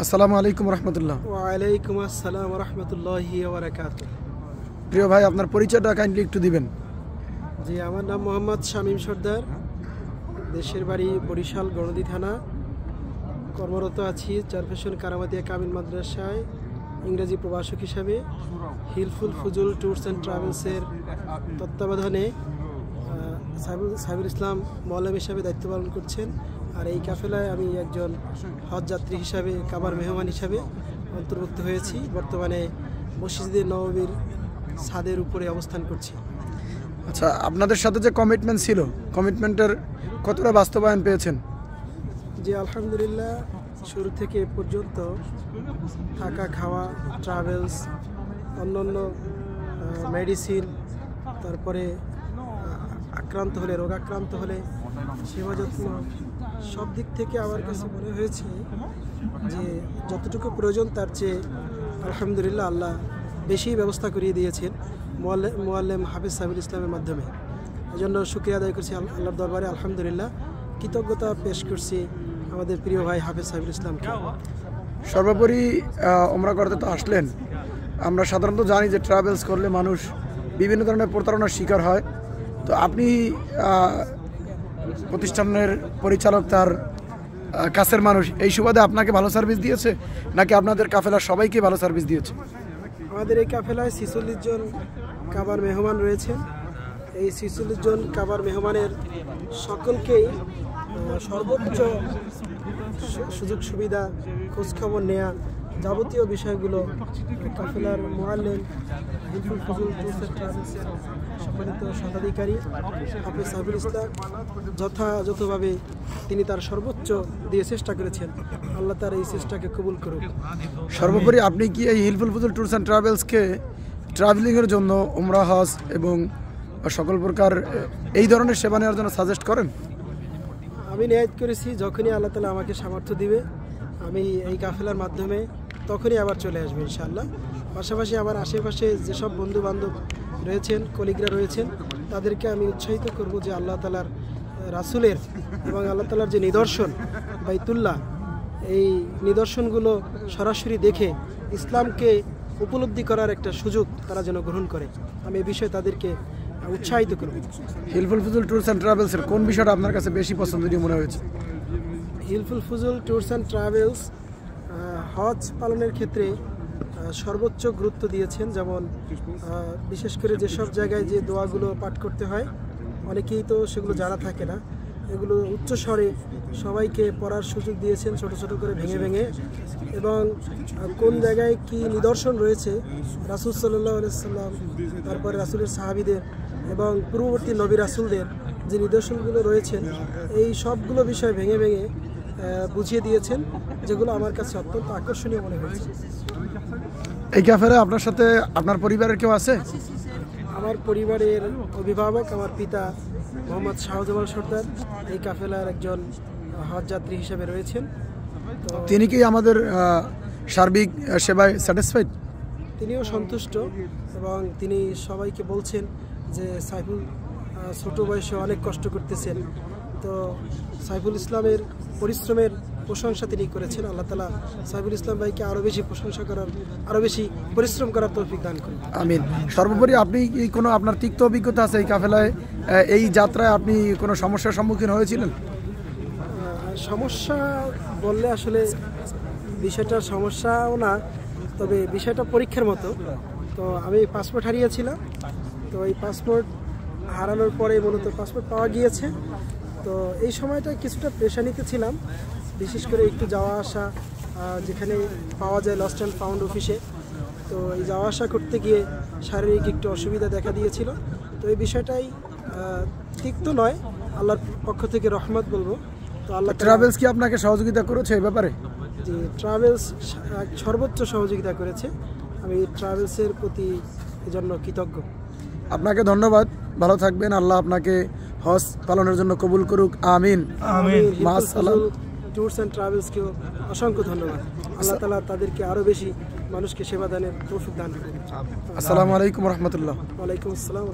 আসসালামু আলাইকুম রহমতুল্লাহ। ওয়ালাইকুম আসসালাম রহমতুল্লাহি ওয়া বারাকাতুহু। প্রিয় ভাই, আপনার পরিচয়টা কাইন্ডলি একটু দিবেন। জি, আমার নাম মোহাম্মদ শামীম সর্দার, দেশের বাড়ি বরিশাল গণদী থানা। কর্মরত আছি চারফেশন কারামাতিয়া কামিল মাদ্রাসায় ইংরেজি প্রভাষক হিসাবে। হিলফুল ফুজুল ট্যুরস অ্যান্ড ট্রাভেলসের তত্ত্বাবধানে সাইফুল ইসলাম মৌলাম হিসাবে দায়িত্ব পালন করছেন। আর এই কাফেলায় আমি একজন হজ যাত্রী হিসাবে, কাবার মেহমান হিসাবে অন্তর্ভুক্ত হয়েছি। বর্তমানে মসজিদে নববীর ছাদের উপরে অবস্থান করছি। আচ্ছা, আপনাদের সাথে যে কমিটমেন্ট ছিল, কমিটমেন্টের কতটা বাস্তবায়ন পেয়েছেন? জি, আলহামদুলিল্লাহ, শুরু থেকে এ পর্যন্ত থাকা, খাওয়া, ট্রাভেলস, অন্যান্য মেডিসিন, তারপরে রোগাক্রান্ত হলে সেবা যত্ন, সব দিক থেকে আমার কাছে মনে হয়েছে যে যতটুকু প্রয়োজন তার চেয়ে আলহামদুলিল্লাহ আল্লাহ বেশি ব্যবস্থা করিয়ে দিয়েছেন মোয়াল্লেম হাফেজ সাইফুল ইসলামের মাধ্যমে। এজন্য শুকরিয়া আদায় করছি আল্লাহর দরবারে। আলহামদুলিল্লাহ, কৃতজ্ঞতা পেশ করছি আমাদের প্রিয় ভাই হাফেজ সাইফুল ইসলামকে। সর্বোপরি ওমরা করতে তো আসলেন, আমরা সাধারণত জানি যে ট্রাভেলস করলে মানুষ বিভিন্ন ধরনের প্রতারণার শিকার হয়। তো আপনি প্রতিষ্ঠানের পরিচালক, তার কাছের মানুষ, এই সুবাদে আপনাকে ভালো সার্ভিস দিয়েছে নাকি আপনাদের কাফেলার সবাইকে ভালো সার্ভিস দিয়েছে? আমাদের এই কাফেলায় 46 জন কাবার মেহমান রয়েছে। এই 46 জন কাবার মেহমানের সকলকেই সর্বোচ্চ সুযোগ সুবিধা, খোঁজখবর নেয়া, যাবতীয় বিষয়গুলো কাফেলার মুআল্লিম হিলফুল ফুজুল ট্যুরস অ্যান্ড ট্রাভেলসের সম্মানিত স্বত্বাধিকারী হাফেজ সাইফুল ইসলাম যথাযথভাবে তিনি তার সর্বোচ্চ দিয়ে চেষ্টা করেছেন। আল্লাহ তার এই চেষ্টাকে কবুল করুক। সর্বোপরি আপনি কি এই হিলফুল ফুজুল ট্যুরস অ্যান্ড ট্রাভেলসকে ট্রাভেলিংয়ের জন্য উমরা, হজ এবং সকল প্রকার এই ধরনের সেবা নেওয়ার জন্য সাজেস্ট করেন? আমি নিয়াত করেছি যখনই আল্লাহ তাআলা আমাকে সামর্থ্য দিবে আমি এই কাফেলার মাধ্যমে তখনই আবার চলে আসবো ইনশাআল্লাহ। পাশাপাশি আমার আশেপাশে যেসব বন্ধু বান্ধব রয়েছেন, কলিগরা রয়েছেন, তাদেরকে আমি উৎসাহিত করব যে আল্লাহ তাআলার রাসূলের এবং আল্লাহ তাআলার যে নিদর্শন বাইতুল্লাহ, এই নিদর্শনগুলো সরাসরি দেখে ইসলামকে উপলব্ধি করার একটা সুযোগ তারা যেন গ্রহণ করে, আমি এই বিষয়ে তাদেরকে উৎসাহিত করব। হিলফুল ফুজুল ট্যুরস অ্যান্ড ট্রাভেলসের কোন বিষয়টা আপনার কাছে বেশি পছন্দনীয় মনে হয়েছে? হিলফুল ফুজুল ট্যুরস অ্যান্ড ট্রাভেলস হজ পালনের ক্ষেত্রে সর্বোচ্চ গুরুত্ব দিয়েছেন। যেমন বিশেষ করে যেসব জায়গায় যে দোয়াগুলো পাঠ করতে হয়, অনেকেই তো সেগুলো জানা থাকে না, এগুলো উচ্চস্বরে সবাইকে পড়ার সুযোগ দিয়েছেন, ছোট ছোট করে ভেঙে ভেঙে। এবং কোন জায়গায় কি নিদর্শন রয়েছে রাসূল সাল্লাল্লাহু আলাইহি সাল্লাম, তারপরে রাসূলের সাহাবীদের এবং পূর্ববর্তী নবী রাসূলদের যে নিদর্শনগুলো রয়েছেন, এই সবগুলো বিষয় ভেঙে ভেঙে বুঝিয়ে দিয়েছেন, যেগুলো আমার কাছে অত্যন্ত আকর্ষণীয় মনে হয়েছে। এই ক্যাফেরে আপনার সাথে আপনার পরিবারের কেউ আছে? আমার পরিবারের অভিভাবক, আমার পিতা মোহাম্মদ শাহজামাল সর্দার এই কাফেলার একজন হজ যাত্রী হিসেবে রয়েছেন। তো তিনি কি আমাদের সার্বিক সেবায় স্যাটিসফাইড? তিনিও সন্তুষ্ট এবং তিনি সবাইকে বলছেন যে সাইফুল ছোট বয়সে অনেক কষ্ট করতেছেন। তো সাইফুল ইসলামের পরিশ্রমের প্রশংসা তিনি করেছেন। আল্লাহ তাআলা সাইফুল ইসলাম ভাইকে আরও বেশি প্রশংসা করার, আরও বেশি পরিশ্রম করার তৌফিক দান করুন। আমিন। সর্বোপরি আপনি কি কোনো আপনার তিক্ত অভিজ্ঞতা আছে এই কাফেলায়, এই যাত্রায় আপনি কোনো সমস্যার সম্মুখীন হয়েছিলেন? সমস্যা বললে আসলে বিষয়টা সমস্যাও না, তবে বিষয়টা পরীক্ষার মতো। তো আমি পাসপোর্ট হারিয়েছিলাম, তো এই পাসপোর্ট হারানোর পরে মূলত পাসপোর্ট পাওয়া গিয়েছে। তো এই সময়টা কিছুটা পেরেশানিতে ছিলাম, বিশেষ করে একটু যাওয়া আসা, যেখানে পাওয়া যায় লস্ট অ্যান্ড ফাউন্ড অফিসে। তো এই যাওয়া আসা করতে গিয়ে শারীরিক একটু অসুবিধা দেখা দিয়েছিল। তো এই বিষয়টাই তিক্ত নয়, আল্লাহর পক্ষ থেকে রহমত বলবো। তো আল্লাহ ট্রাভেলস কি আপনাকে সহযোগিতা করেছে এই ব্যাপারে? জি, ট্রাভেলস সর্বোচ্চ সহযোগিতা করেছে। আমি ট্রাভেলসের প্রতি এজন্য কৃতজ্ঞ। আপনাকে ধন্যবাদ, ভালো থাকবেন, আল্লাহ আপনাকে হজ পালনের জন্য কবুল করুক। আমিন। ট্যুরস অ্যান্ড ট্রাভেলসকেও অসংখ্য ধন্যবাদ। আল্লাহ তাআলা তাদেরকে আরও বেশি মানুষকে সেবা দানের তৌফিক দান করুন। আসসালামু আলাইকুম রহমতুল্লাহ। ওয়ালাইকুম আসসালাম।